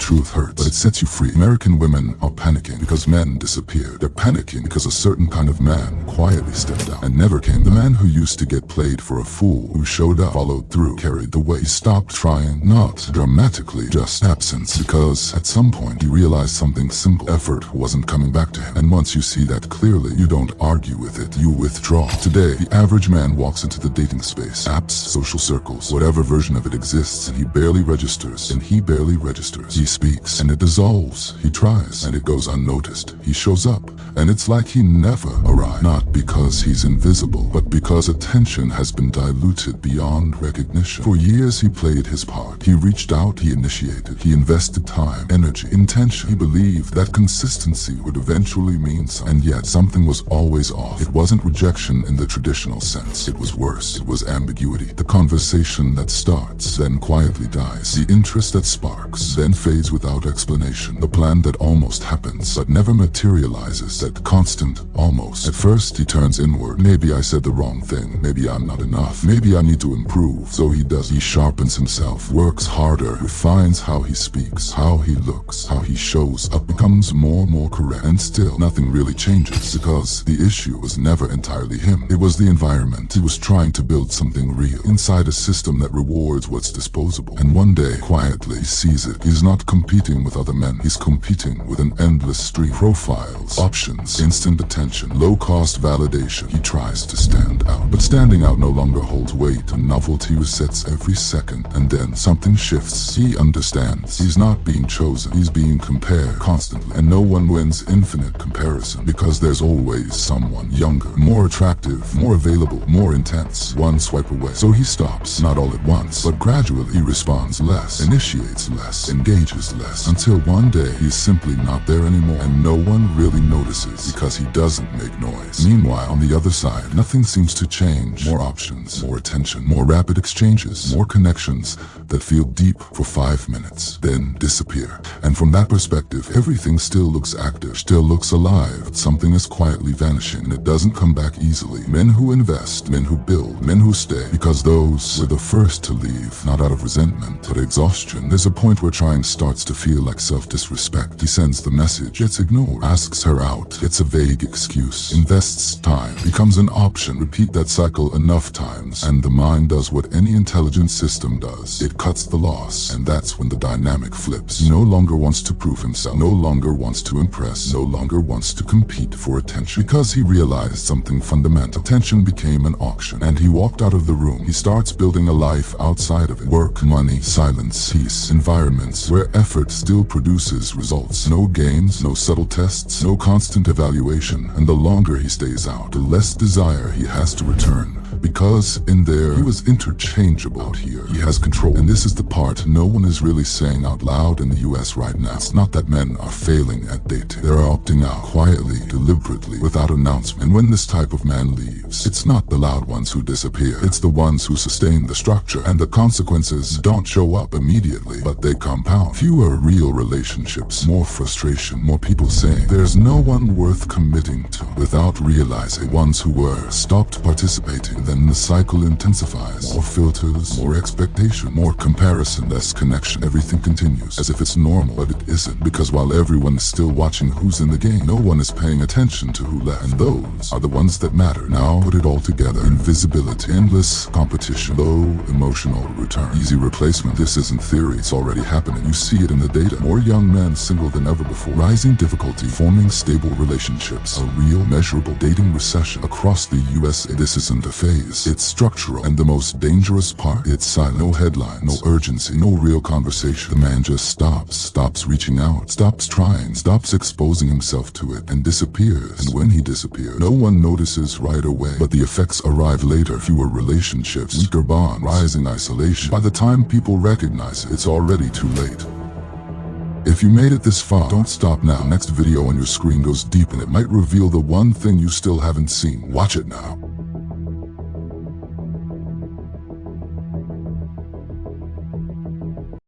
truth hurts, but it sets you free. American women are panicking because men disappeared. They're panicking because a certain kind of man quietly stepped out and never came. The man who used to get played for a fool, who showed up, followed through, carried the weight. He stopped trying, not dramatically, just absence, because at some point he realized something simple. Effort wasn't coming back to him. And once you see that clearly, you don't argue with it, you withdraw. Today, the average man walks into the dating space, apps, social circles, whatever version of it exists, and he barely registers, He speaks, and it dissolves. He tries, and it goes unnoticed. He shows up, and it's like he never arrived. Not because he's invisible, but because attention has been diluted beyond recognition. For years he played his part. He reached out, he initiated, he invested time, energy, intention. He believed that consistency would eventually mean something, and yet something was always off. It wasn't rejection in the traditional sense. It was worse. It was ambiguity. The conversation that starts, then quietly dies. The interest that sparks, then fades without explanation. The plan that almost happens, but never materializes. That constant almost. At first he turns inward. Maybe I said the wrong thing. Maybe I'm not enough. Maybe I need to improve. So he does. He sharpens himself, works harder, refines how he speaks, how he looks, how he shows up, becomes more and more correct. And still, nothing really changes, because the issue was never entirely him. It was the environment. He was trying to build something real inside a system that rewards what's disposable. And one day, quietly, he sees it. He's not competing with other men. He's competing with an endless stream. Profiles, options, instant attention, low-cost validation. He tries to stand out. But standing out no longer holds weight. A novelty resets every second. And then something shifts. He understands. He's not being chosen. He's being compared constantly. And no one wins infinite comparison, because there's always someone younger, more attractive, more available, more intense, one swipe away. So he stops, not all at once, but gradually. He responds less, initiates less, engages less, until one day he's simply not there anymore, and no one really notices because he doesn't make noise. Meanwhile, on the other side, nothing seems to change. More options, more attention, more rapid exchanges, more connections that feel deep for 5 minutes, then disappear. And from that perspective, everything still looks active, still looks alive, but something is quietly vanishing, and it doesn't come back easily. Men who invest, men who build, men who stay, because those were the first to leave, not out of resentment, but exhaustion. There's a point where trying starts to feel like self-disrespect. He sends the message, gets ignored, asks her out, gets a vague excuse, invests time, becomes an option. Repeat that cycle enough times, and the mind does what any intelligent system does. It cuts the loss, and that's when the dynamic flips. He no longer wants to prove himself, no longer wants to impress, no longer wants to compete for attention, because he realized something fundamental. Attention became an auction, and he walked out of the room. He starts building a life outside of it. Work, money, silence, peace, environments where effort still produces results. No games, no subtle tests, no constant evaluation. And the longer he stays out, the less desire he has to return. Because in there, he was interchangeable. Out here, he has control. And this is the part no one is really saying out loud in the US right now. It's not that men are failing at dating. They're opting out quietly, deliberately, without announcement. And when this type of man leaves, it's not the loud ones who disappear. It's the ones who sustain the structure. And the consequences don't show up immediately, but they compound. Fewer real relationships, more frustration, more people saying there's no one worth committing to, without realizing ones who were stopped participating. Then the cycle intensifies. More filters, more expectation, more comparison, less connection. Everything continues as if it's normal, but it isn't, because while everyone is still watching who's in the game, no one is paying attention to who left. And those are the ones that matter. Now put it all together. Invisibility, endless competition, low emotional return, easy replacement. This isn't theory, it's already happening. You see it in the data. More young men single than ever before. Rising difficulty forming stable relationships. A real measurable dating recession across the USA. This isn't a phase. It's structural, and the most dangerous part, it's silent. No headline, no urgency, no real conversation. The man just stops reaching out, stops trying, stops exposing himself to it, and disappears. And when he disappears, no one notices right away, but the effects arrive later. Fewer relationships, weaker bonds, rising isolation. By the time people recognize it, it's already too late. If you made it this far, don't stop now. Next video on your screen goes deep, and it might reveal the one thing you still haven't seen. Watch it now.